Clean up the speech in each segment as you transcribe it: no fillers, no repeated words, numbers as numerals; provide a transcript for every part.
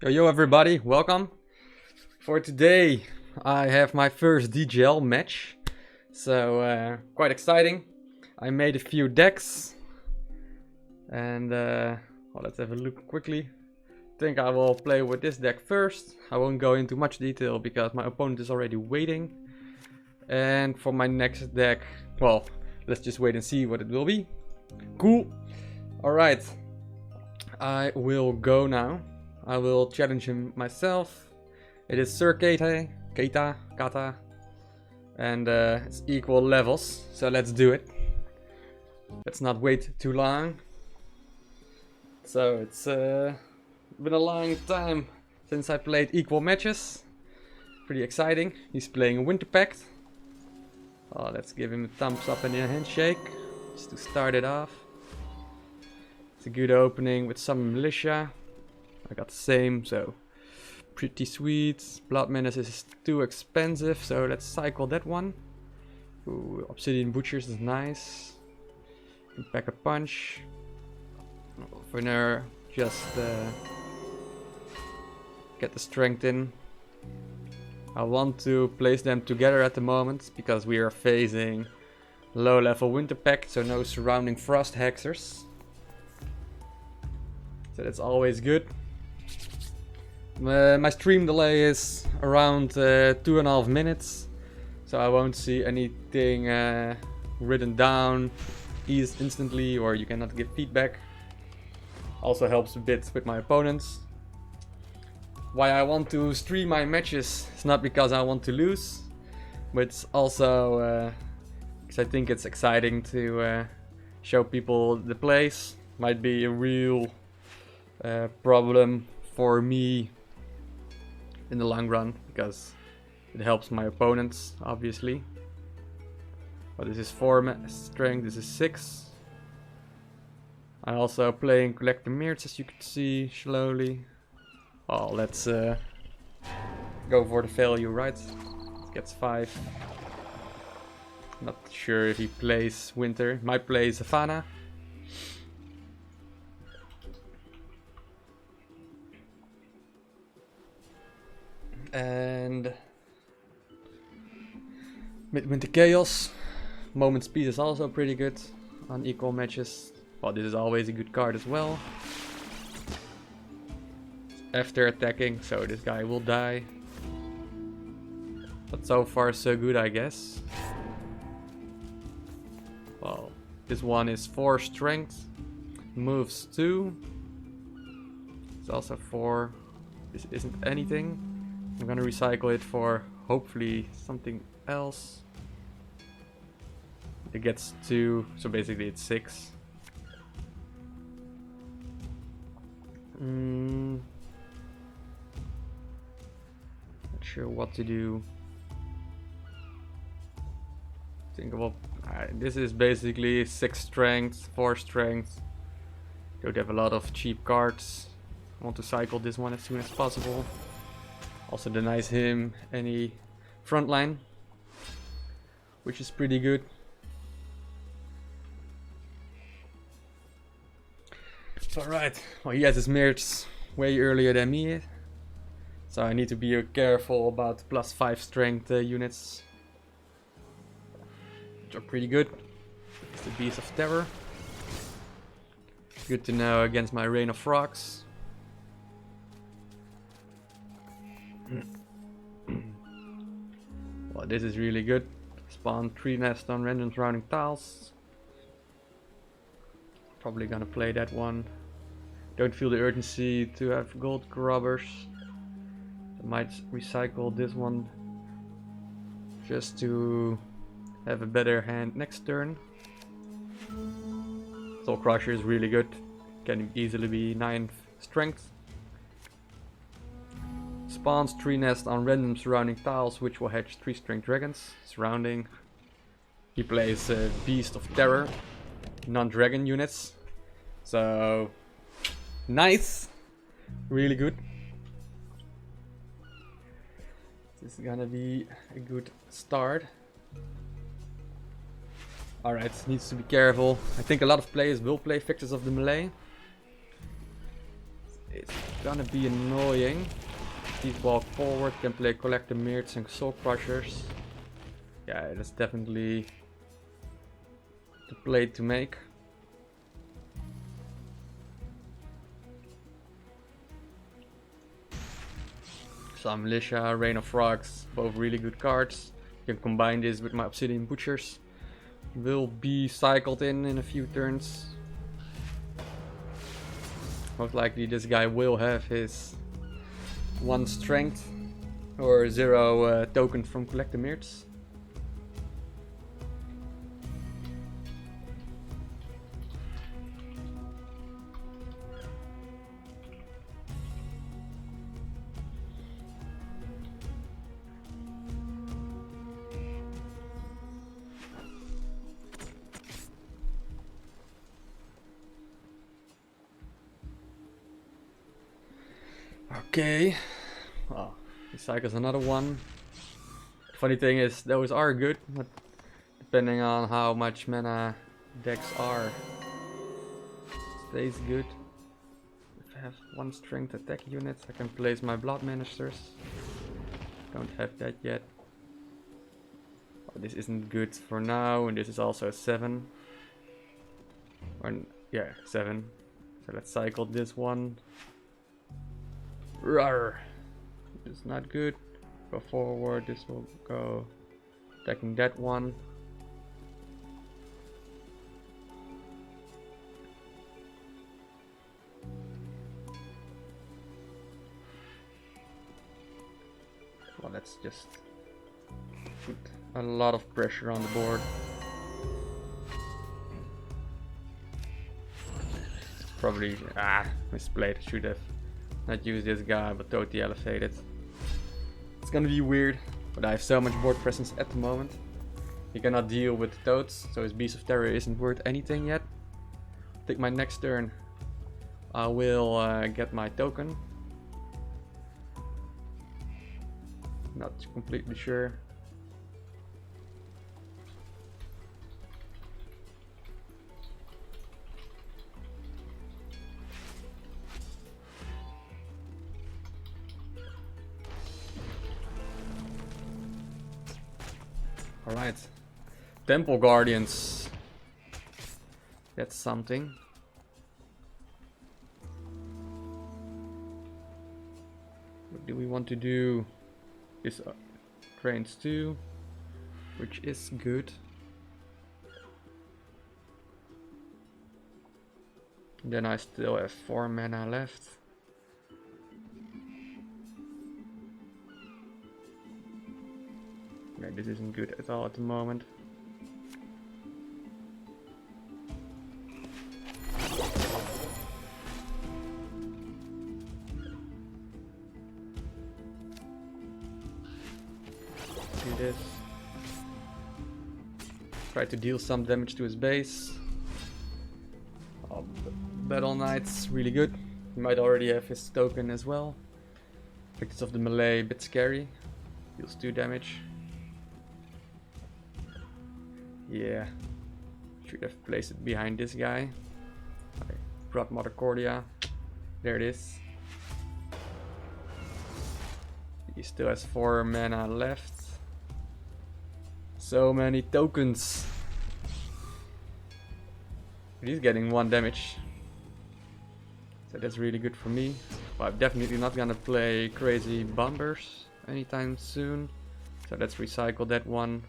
Yo everybody, welcome. For today I have my first DGL match, so quite exciting. I made a few decks and let's have a look quickly. I think I will play with this deck first. I won't go into much detail because my opponent is already waiting. And for my next deck, well, let's just wait and see what it will be. Cool. Alright, I will go now. I will challenge him myself. It is Sir Kata, and it's equal levels, so let's do it. Let's not wait too long. So it's been a long time since I played equal matches. Pretty exciting. He's playing Winter Pact. Oh, let's give him a thumbs up and a handshake, just to start it off. It's a good opening with some militia. I got the same, so pretty sweet. Blood Menace is too expensive, so let's cycle that one. Ooh, Obsidian Butchers is nice. Pack a Punch. For now, just get the strength in. I want to place them together at the moment because we are facing low level Winter Pact, so no surrounding Frost Hexers. So that's always good. My stream delay is around 2.5 minutes, so I won't see anything written down instantly, or you cannot give feedback. Also helps a bit with my opponents. Why I want to stream my matches is not because I want to lose, but it's also because I think it's exciting to show people the plays. Might be a real problem for me in the long run, because it helps my opponents, obviously. But this is 4 strength, this is 6. I'm also playing Collector Mirrors, as you can see, slowly. Oh, let's go for the value, right? Gets 5. Not sure if he plays Winter. Might play Savannah. And Midwinter Chaos. Moment's Peace is also pretty good on equal matches. Well, this is always a good card as well. After attacking, so this guy will die. But so far so good, I guess. Well, this one is 4 strength. Moves 2. It's also 4. This isn't anything. I'm gonna recycle it for hopefully something else. It gets 2, so basically it's 6. Not sure what to do. Think about this is basically 6 strength, 4 strength. Don't have a lot of cheap cards. I want to cycle this one as soon as possible. Also denies him any frontline, which is pretty good. Alright, well, he has his mirrors way earlier than me, so I need to be careful about +5 strength units, which are pretty good. It's the Beast of Terror. Good to know against my Rain of Frogs. Well, this is really good. Spawn 3 nests on random surrounding tiles. Probably gonna play that one. Don't feel the urgency to have gold grubbers. I might recycle this one just to have a better hand next turn. Soul Crusher is really good. Can easily be 9 strength. Spawns 3 nests on random surrounding tiles, which will hatch 3 strength dragons. Surrounding. He plays Beast of Terror, non-dragon units. So nice, really good. This is gonna be a good start. Alright, needs to be careful. I think a lot of players will play Victors of the Melee. It's gonna be annoying. These walk forward, can play Collector Mirts and Soul Crushers. Yeah, that's definitely the play to make. Some Militia, Rain of Frogs, both really good cards. You can combine this with my Obsidian Butchers. Will be cycled in a few turns. Most likely this guy will have his 1 strength or 0 token from Collector Mirts. Okay, oh, he cycles another one. The funny thing is, those are good, but depending on how much mana decks are, stays good. If I have 1 strength attack unit, I can place my Blood Ministers. Don't have that yet. Oh, this isn't good for now, and this is also a 7. Or, yeah, 7. So let's cycle this one. Rawr. This is not good. Go forward, this will go attacking that one. Well, let's just put a lot of pressure on the board. Probably, misplayed. Should have not used this guy, but totally elevated. It's gonna be weird, but I have so much board presence at the moment. He cannot deal with the toads, so his Beast of Terror isn't worth anything yet. I think my next turn I will get my token. Not completely sure. Alright. Temple Guardians. That's something. What do we want to do? This trains 2, which is good. Then I still have 4 mana left. Yeah, this isn't good at all at the moment. Do this. Try to deal some damage to his base. Oh, Battle Knight's really good. He might already have his token as well. Victors of the Melee, a bit scary. Deals 2 damage. Yeah, should have placed it behind this guy. Okay, brought Mother Cordia. There it is. He still has 4 mana left. So many tokens. He's getting 1 damage. So that's really good for me. But I'm definitely not gonna play crazy bombers anytime soon. So let's recycle that one.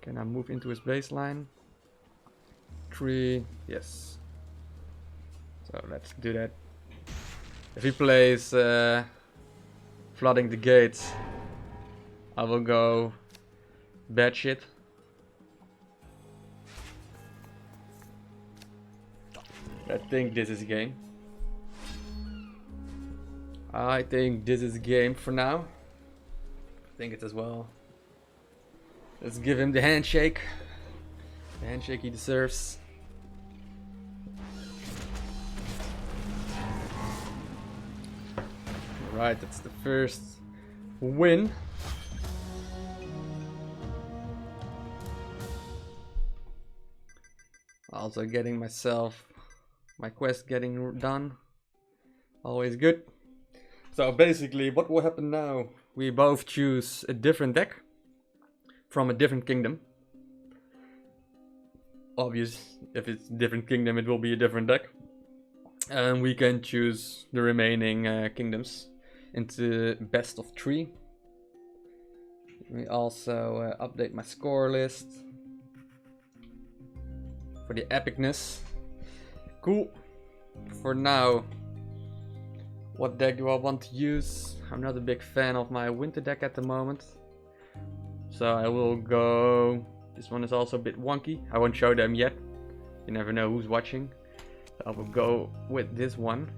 Can I move into his baseline? 3, yes. So let's do that. If he plays Flooding the Gates, I will go batshit. I think this is game. I think this is game for now. I think it as well. Let's give him the handshake. The handshake he deserves. Alright, that's the first win. Also getting my quest getting done. Always good. So basically what will happen now, we both choose a different deck from a different kingdom. Obvious, if it's a different kingdom it will be a different deck. And we can choose the remaining kingdoms into best of 3. Let me also update my score list for the epicness. Cool. For now, what deck do I want to use? I'm not a big fan of my winter deck at the moment, so I will go. This one is also a bit wonky. I won't show them yet. You never know who's watching. I will go with this one.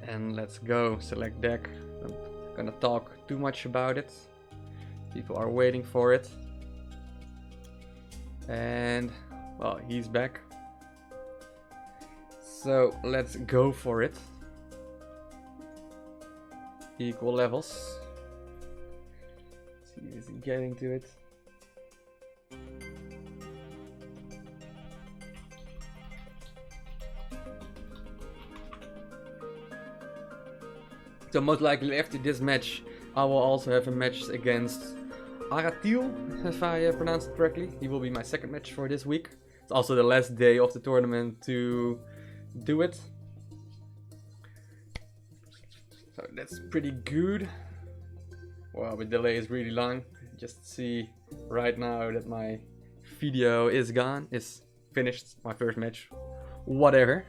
And let's go. Select deck. I'm not gonna talk too much about it. People are waiting for it. And well, he's back. So let's go for it. Equal levels. Let's see, is he getting to it? So most likely after this match, I will also have a match against Aratil, if I pronounce it correctly. He will be my second match for this week. It's also the last day of the tournament to do it. So that's pretty good. Wow, the delay is really long. Just see right now that my video is gone, is finished, my first match. Whatever.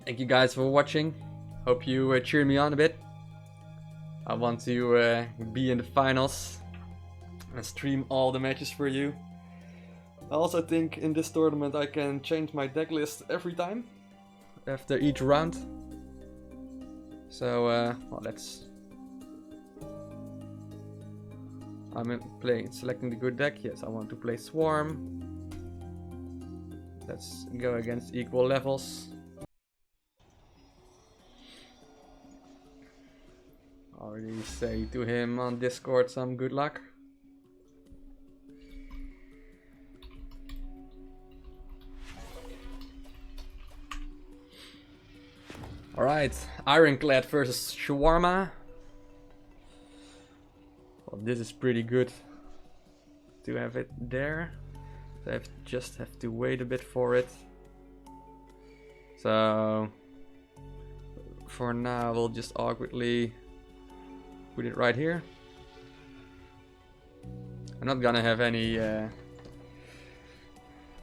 Thank you guys for watching. Hope you cheer me on a bit. I want to be in the finals and stream all the matches for you. I also think in this tournament I can change my deck list every time after each round. So well, let's. I'm selecting the good deck. Yes, I want to play Swarm. Let's go against equal levels. Already say to him on Discord some good luck. Alright, Ironclad versus Shawarma. Well, this is pretty good to have it there. So I just have to wait a bit for it. So for now we'll just awkwardly put it right here. I'm not gonna have any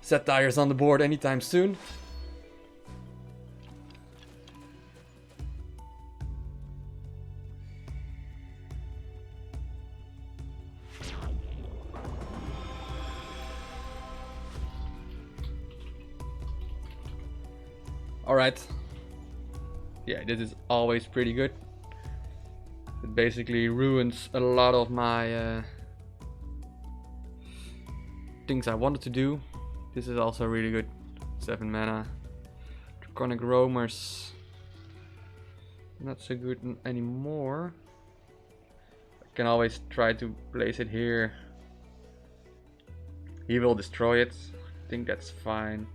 satires on the board anytime soon. Alright. Yeah, this is always pretty good. It basically ruins a lot of my things I wanted to do. This is also really good. 7 mana. Draconic Roamers. Not so good anymore. I can always try to place it here. He will destroy it. I think that's fine.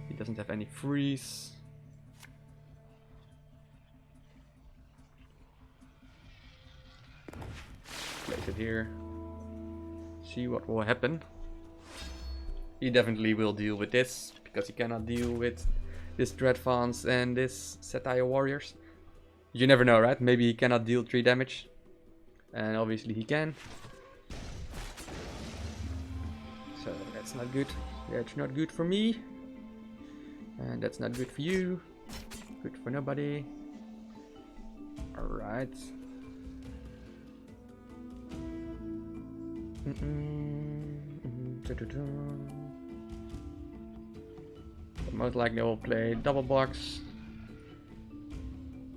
He doesn't have any freeze. Place it here. See what will happen. He definitely will deal with this, because he cannot deal with this Dreadfons and this Satire Warriors. You never know, right? Maybe he cannot deal 3 damage. And obviously he can. So that's not good. That's not good for me. And that's not good for you. Good for nobody. Alright. Most likely I will play double box.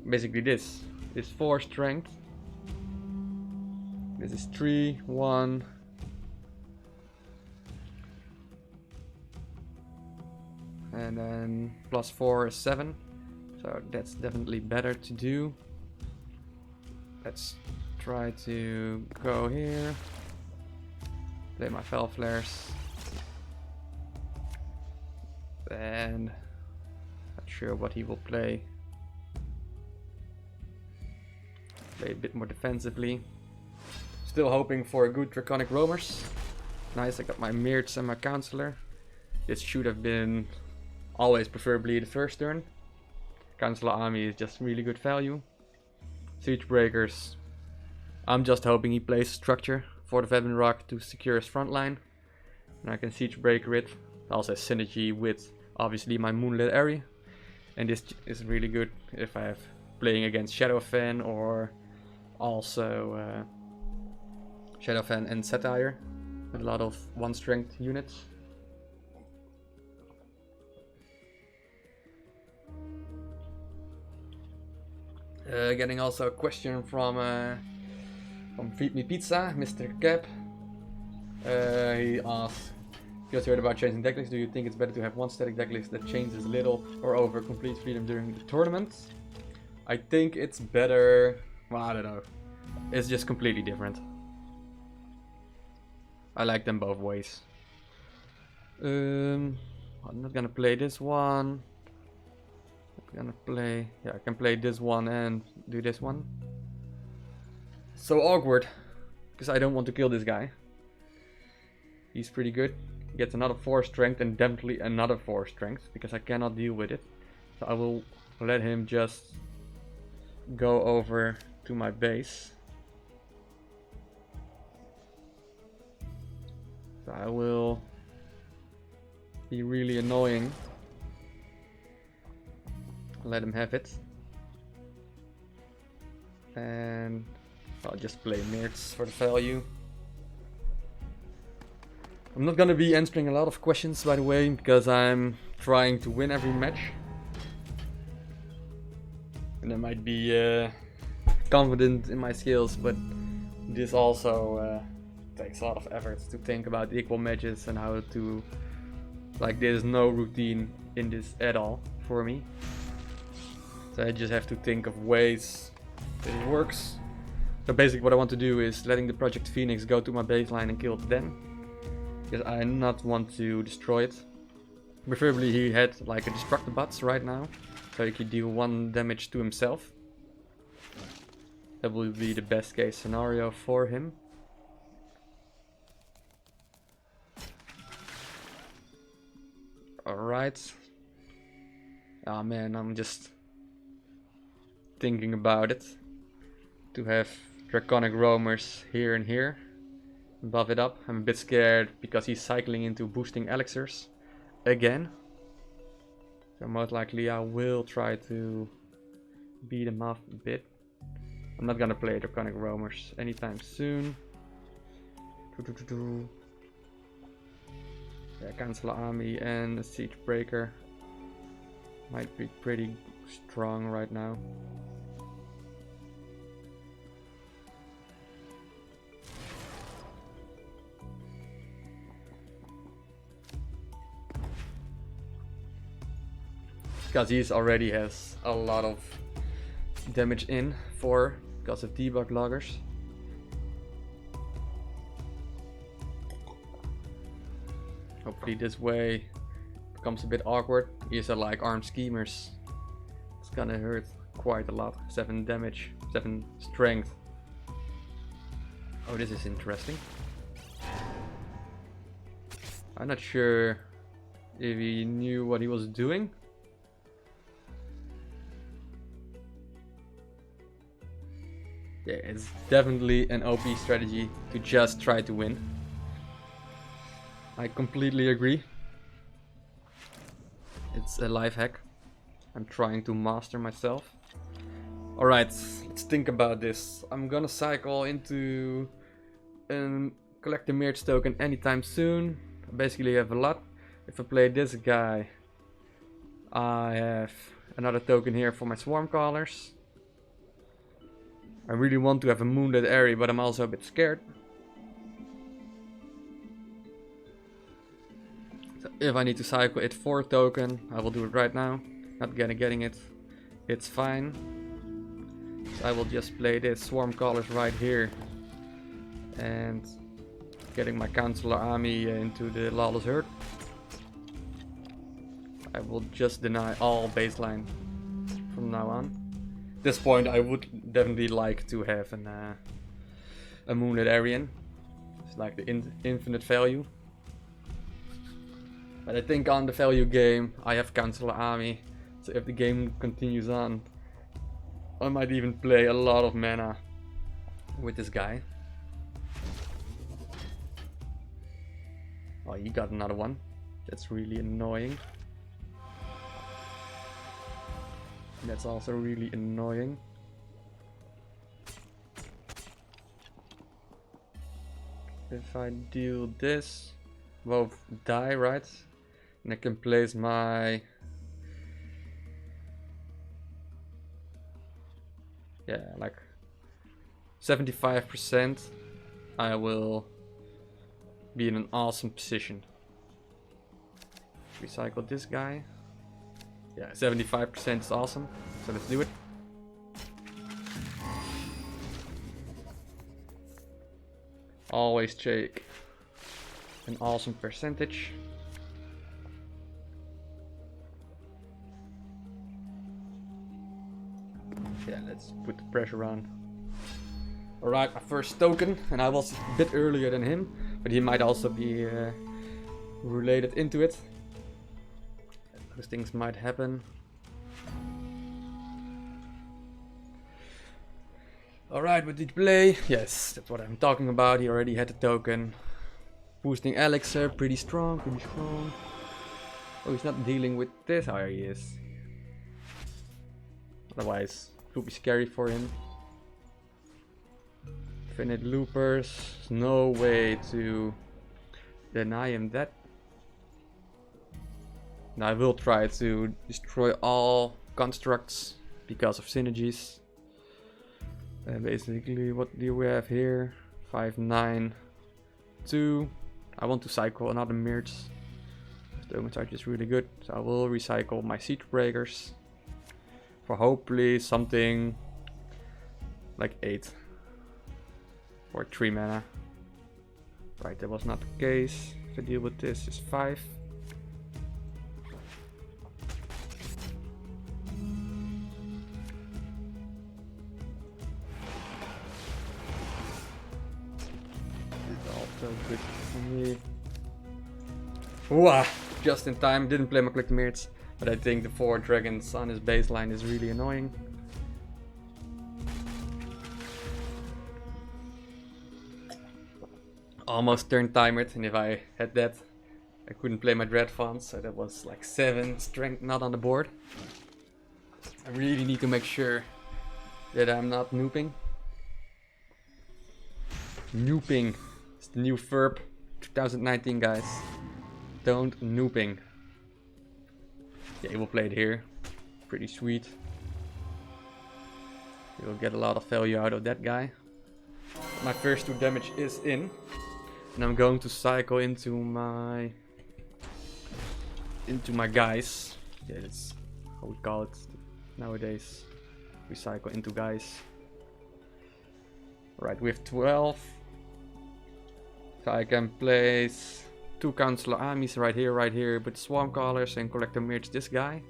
Basically this is 4 strength. This is 3, 1. And then +4 is 7. So that's definitely better to do. Let's try to go here. Play my Fel Flares. And Not sure what he will play. Play a bit more defensively. Still hoping for a good Draconic Roamers. Nice, I got my Mirts and my Counselor. This should have been always preferably the first turn. Counselor Army is just really good value. Siege Breakers. I'm just hoping he plays Structure for the Venom Rock to secure his front line. And I can Siege Breaker it. Also has synergy with obviously my Moonlit Area. And this is really good if I have playing against Shadowfen or also Shadowfen and Satire with a lot of 1 strength units. Getting also a question from Feed Me Pizza, Mr. Cap. He asked, just heard about changing decklists. Do you think it's better to have one static decklist that changes little or over complete freedom during the tournament? I think it's better. Well, I don't know. It's just completely different. I like them both ways. I'm not gonna play this one. I'm gonna play. Yeah, I can play this one and do this one. So awkward, because I don't want to kill this guy. He's pretty good. He gets another 4 strength and definitely another 4 strength because I cannot deal with it. So I will let him just go over to my base. So I will be really annoying. Let him have it. And I'll just play Mirts for the value. I'm not gonna be answering a lot of questions, by the way, because I'm trying to win every match. And I might be confident in my skills, but this also takes a lot of effort to think about equal matches and how to... Like, there's no routine in this at all for me. So I just have to think of ways that it works. So basically what I want to do is letting the Project Phoenix go to my baseline and kill it then. Because I not want to destroy it. Preferably he had like a Destructor Bots right now. So he could deal 1 damage to himself. That will be the best case scenario for him. Alright. Oh man, I'm just thinking about it. To have Draconic Roamers here and here. Buff it up. I'm a bit scared because he's cycling into boosting elixirs again. So most likely I will try to beat him up a bit. I'm not gonna play Draconic Roamers anytime soon. Yeah, Cancel Army and a Siege Breaker might be pretty strong right now. Because he already has a lot of damage in because of debug loggers. Hopefully this way becomes a bit awkward. These are like armed schemers. It's gonna hurt quite a lot. 7 damage, 7 strength. Oh, this is interesting. I'm not sure if he knew what he was doing. Yeah, it's definitely an OP strategy to just try to win. I completely agree. It's a life hack. I'm trying to master myself. Alright, let's think about this. I'm gonna cycle into collect the Mirts token anytime soon. I basically have a lot. If I play this guy, I have another token here for my Swarm Callers. I really want to have a Moonlit Area, but I'm also a bit scared. So if I need to cycle it for a token, I will do it right now. Not getting it. It's fine. So I will just play this Swarm Callers right here. And getting my Counselor Army into the Lawless Herd. I will just deny all baseline from now on. At this point I would definitely like to have a Moonlit Aryan. It's like the infinite value. But I think on the value game I have Counselor Army, so if the game continues on, I might even play a lot of mana with this guy. Oh, he got another one. That's really annoying. That's also really annoying. If I deal this, both die, right? And I can place my... yeah, like 75%. I will be in an awesome position. Recycle this guy. Yeah, 75% is awesome. So let's do it. Always take an awesome percentage. Yeah, let's put the pressure on. Alright, my first token, and I was a bit earlier than him, but he might also be related into it. Those things might happen. Alright, what did he play? Yes, that's what I'm talking about. He already had the token. Boosting Elixir, pretty strong, pretty strong. Oh, he's not dealing with this. Oh, he is. Otherwise, it would be scary for him. Infinite Loopers. No way to deny him that. Now I will try to destroy all constructs because of synergies. Basically, what do we have here? 5, 9, 2. I want to cycle another Mirch. The Omen is really good, so I will recycle my Siege Breakers for hopefully something like 8 or 3 mana. Right, that was not the case. If I deal with this, is 5. So good for me. Wah! Just in time, didn't play my Click the Mirrors, but I think the 4 dragons on his baseline is really annoying. Almost turn timered, and if I had that, I couldn't play my Dread Font, so that was like 7 strength not on the board. I really need to make sure that I'm not nooping. Nooping. It's the new verb 2019, guys. Don't nooping. Yeah, he will play it here. Pretty sweet. You will get a lot of value out of that guy. My first 2 damage is in. And I'm going to cycle into my guys. Yeah, that's how we call it nowadays. We cycle into guys. Right, we have 12. So I can place 2 Counselor Armies right here, with Swarm Callers and Collector Mirch this guy.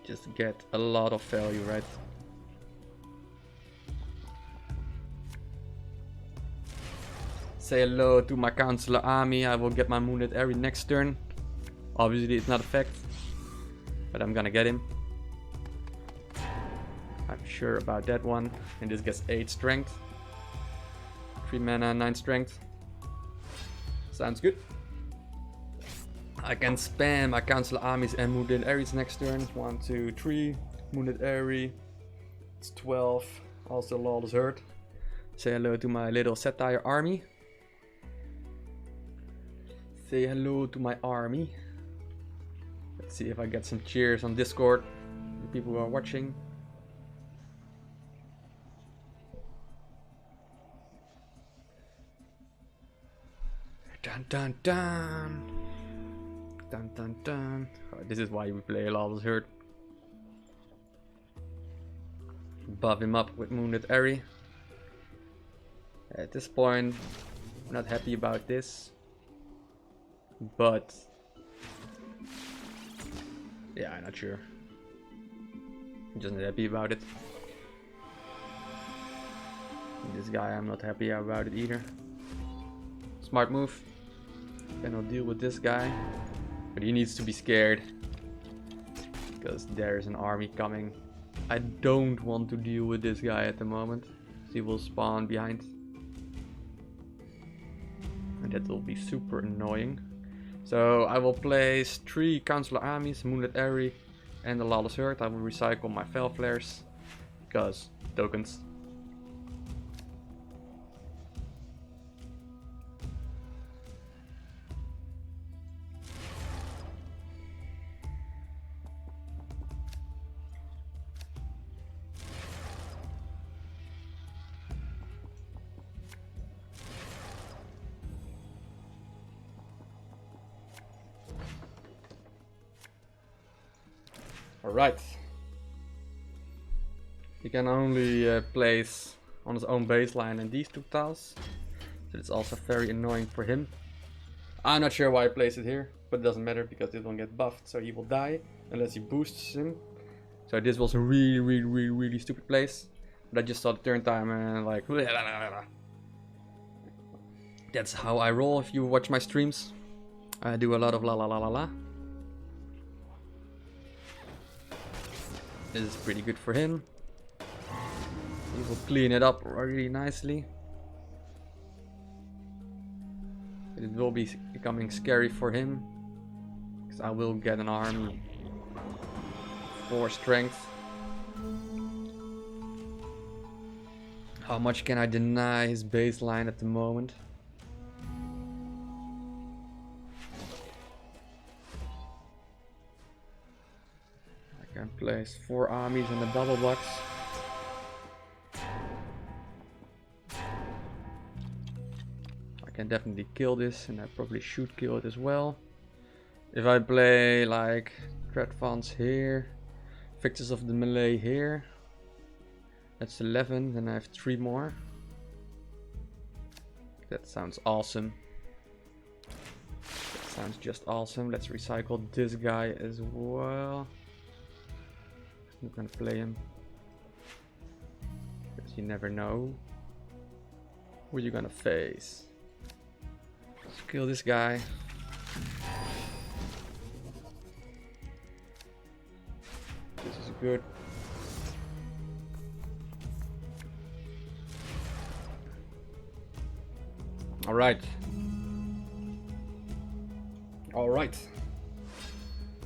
Just get a lot of value, right? Say hello to my Counselor Army. I will get my Moonlit Aryan next turn. Obviously it's not a fact, but I'm gonna get him. I'm sure about that one. And this gets 8 strength. 3 mana, 9 strength. Sounds good. I can spam my Counselor Armies and Moonlit Aryans next turn. 1, 2, 3. Moonlit Aryan. It's 12. Also Lawless Herd. Say hello to my little Satire army. Say hello to my army. Let's see if I get some cheers on Discord. The people who are watching. Dun dun dun. Dun dun dun. Oh, this is why we play Lawless Herd. Buff him up with Moonlit Aryan. At this point, I'm not happy about this. but yeah, I'm not sure. I'm just not happy about it. This guy, I'm not happy about it either. Smart move. Cannot deal with this guy, but he needs to be scared because there's an army coming. I don't want to deal with this guy at the moment. He will spawn behind, and that will be super annoying. So I will place 3 Councilor armies, Moonlit Airy and the Lawless Herd. I will recycle my Fel Flares because tokens. Alright. He can only place on his own baseline and these 2 tiles. So it's also very annoying for him. I'm not sure why I placed it here, but it doesn't matter because this one gets buffed, so he will die unless he boosts him. So this was a really stupid place. But I just saw the turn time and like blah, blah, blah, blah. That's how I roll if you watch my streams. I do a lot of la la la la la. This is pretty good for him. He will clean it up really nicely. It will be becoming scary for him, because I will get an army for strength. How much can I deny his baseline at the moment? I can place 4 armies in the double box. I can definitely kill this, and I probably should kill it as well. If I play like Dreadfans here, Victors of the Melee here, that's 11, then I have 3 more. That sounds awesome. That sounds just awesome. Let's recycle this guy as well. I'm gonna play him, because you never know who you're gonna face. Let's kill this guy. This is good. Alright. Alright.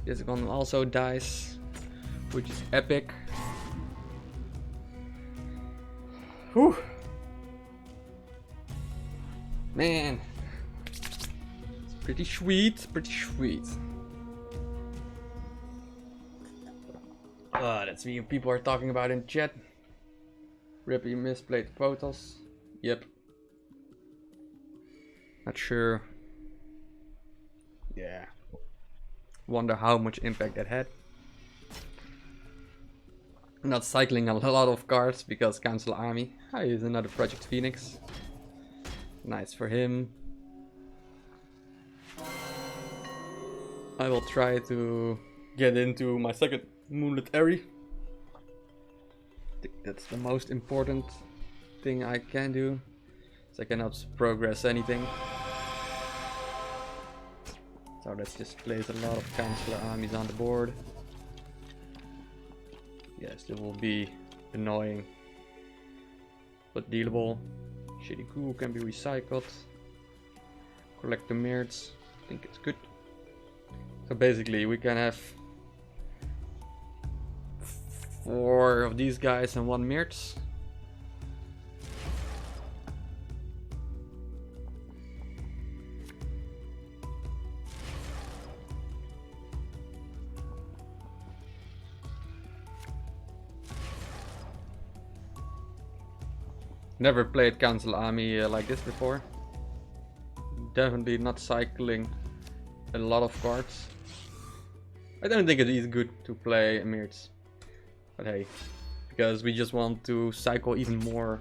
This one also dies, which is epic. Whew. Man. It's pretty sweet, pretty sweet. That's what people are talking about in chat. Rippy misplayed photos. Yep. Not sure. Yeah. Wonder how much impact that had. Not cycling a lot of cards because Council Army. I use another Project Phoenix. Nice for him. I will try to get into my second Moonlit Airy. I think that's the most important thing I can do, so I cannot progress anything. So let's just place a lot of Councilor armies on the board. Yes, it will be annoying, but dealable. Shitty Ghoul can be recycled. Collect the Mirts. I think it's good. So basically we can have 4 of these guys and 1 Mirts. Never played Council Army like this before. Definitely not cycling a lot of cards. I don't think it is good to play Mirts. But hey, because we just want to cycle even more.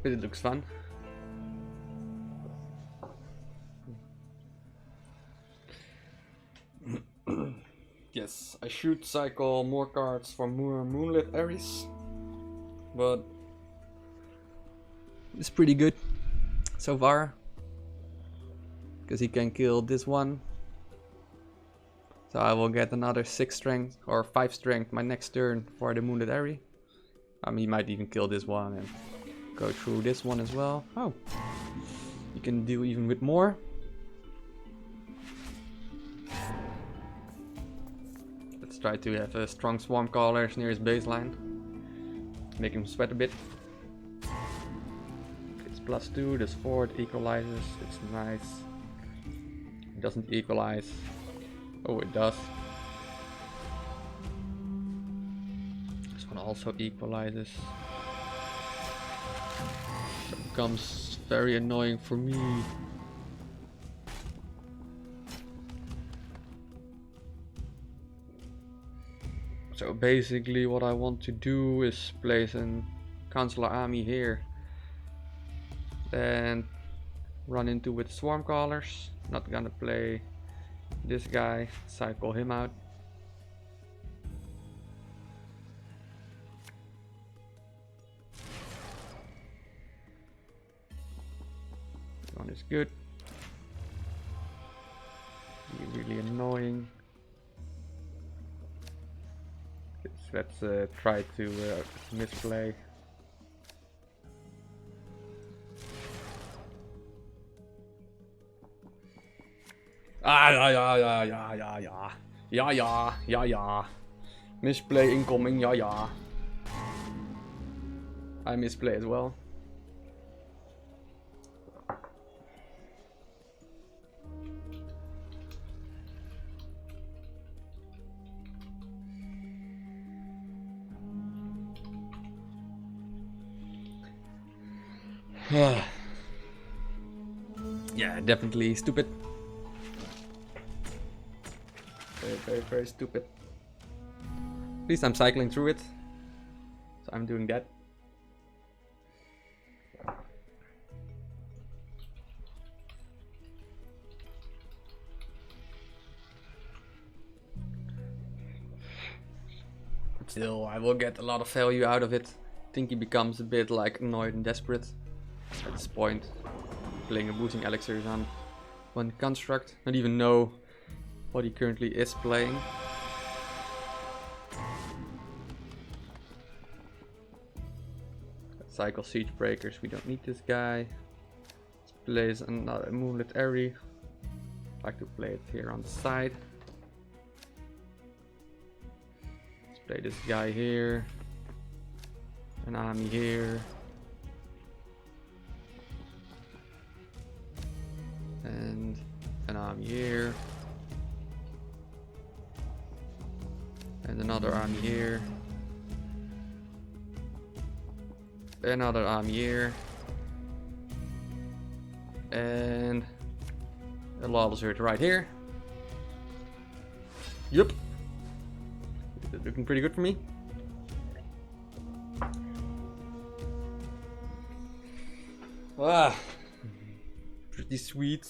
But it looks fun. Yes, I should cycle more cards for more Moonlit Ares, but it's pretty good so far, because he can kill this one. So I will get another 6 strength or 5 strength my next turn for the Moonlit Ares. He might even kill this one and go through this one as well. Oh, you can do even with more. Let's try to have a strong Swarm Callers near his baseline. Make him sweat a bit. It's +2, this 4, it equalizes, it's nice. It doesn't equalize. Oh, it does. This one also equalizes. So it becomes very annoying for me. So basically what I want to do is place a Counselor army here and run into with Swarm Callers. Not gonna play this guy, cycle him out. This one is good. Really annoying. Let's try to misplay. Ja. Misplay incoming, ja. I misplay as well. Yeah, definitely stupid. Very stupid. At least I'm cycling through it, so I'm doing that. But still, I will get a lot of value out of it. I think he becomes a bit like annoyed and desperate at this point. Playing a boosting elixirs on one construct, not even know what he currently is playing. Cycle Siege Breakers, we don't need this guy. Let's place another Moonlit Ares. Like to play it here on the side. Let's play this guy here. An army here. And an army here. And another army here. Another army here. And a Lawless Herd right here. Yup. Looking pretty good for me. Pretty sweet.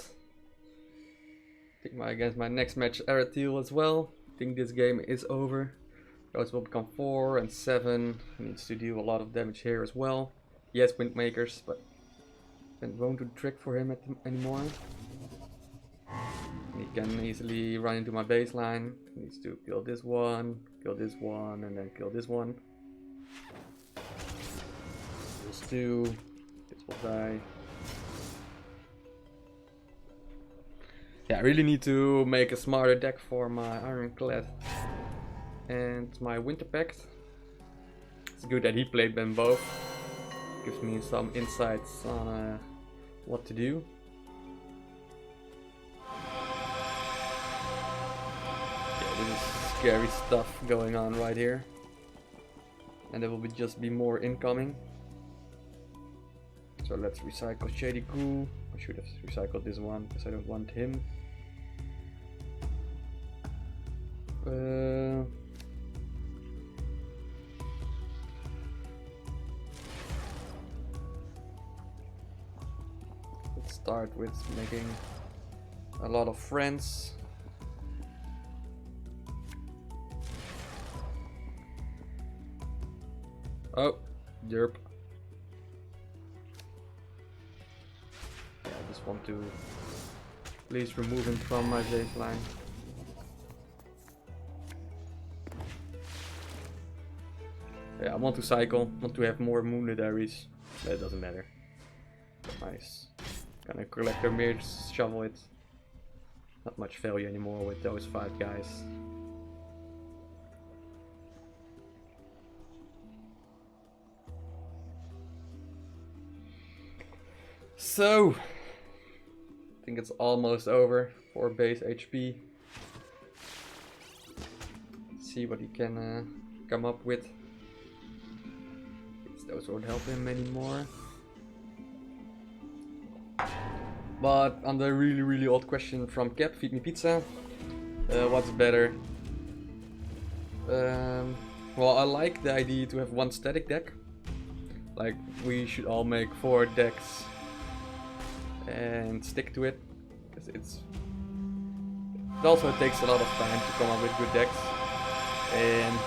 I guess my next match Aratil as well. I think this game is over. Those will become 4 and 7. He needs to do a lot of damage here as well. He has Windmakers, but it won't do the trick for him anymore. He can easily run into my baseline. He needs to kill this one, and then kill this one. Kills 2. This will die. Yeah, I really need to make a smarter deck for my Ironclad and my Winter Pact. It's good that he played them both. Gives me some insights on what to do. Yeah, this is scary stuff going on right here. And there will just be more incoming. So let's recycle Shady Coup. I should have recycled this one because I don't want him. Let's start with making a lot of friends. Oh, derp. Yeah, I just want to please remove him from my baseline. Yeah, I want to cycle, want to have more moonlidaries. That doesn't matter. Nice. Gonna collect their mirrors, shovel it. Not much value anymore with those 5 guys. So, I think it's almost over for base HP. See what he can come up with. Those won't help him anymore. But on the really odd question from Cap, Feed Me Pizza, what's better? Well, I like the idea to have one static deck. Like, we should all make 4 decks and stick to it, because it also takes a lot of time to come up with good decks. And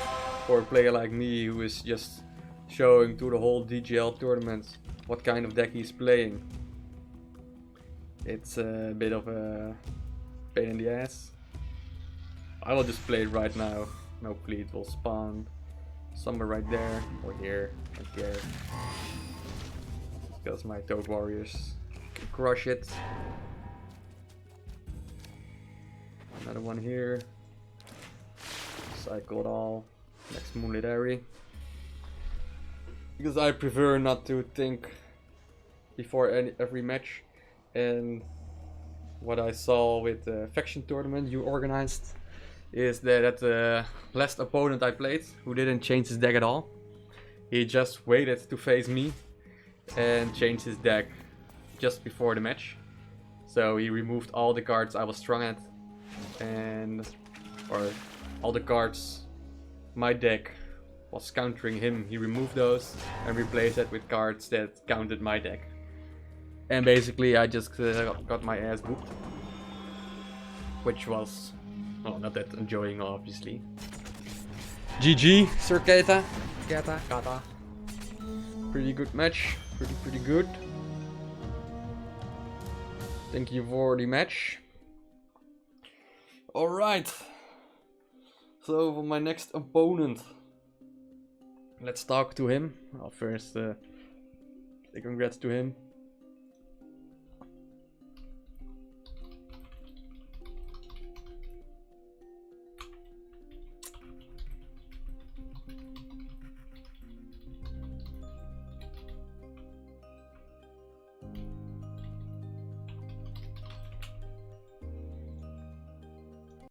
for a player like me who is just showing to the whole DGL tournament what kind of deck he's playing, it's a bit of a pain in the ass. I will just play it right now. Hopefully it will spawn somewhere right there, or here, and here. Because my Toad Warriors can crush it. Another one here. Cycle it all. Next Moonlit Airy. Because I prefer not to think before every match. And what I saw with the faction tournament you organized is that at the last opponent I played, who didn't change his deck at all, he just waited to face me and changed his deck just before the match. So he removed all the cards I was strong at, or all the cards my deck was countering him. He removed those and replaced that with cards that countered my deck. And basically I just got my ass whooped, which was, well, not that enjoying, obviously. GG, Sir Kata. Kata. Pretty good match. Pretty good. Thank you for the match. Alright. So for my next opponent, let's talk to him. I'll first say congrats to him.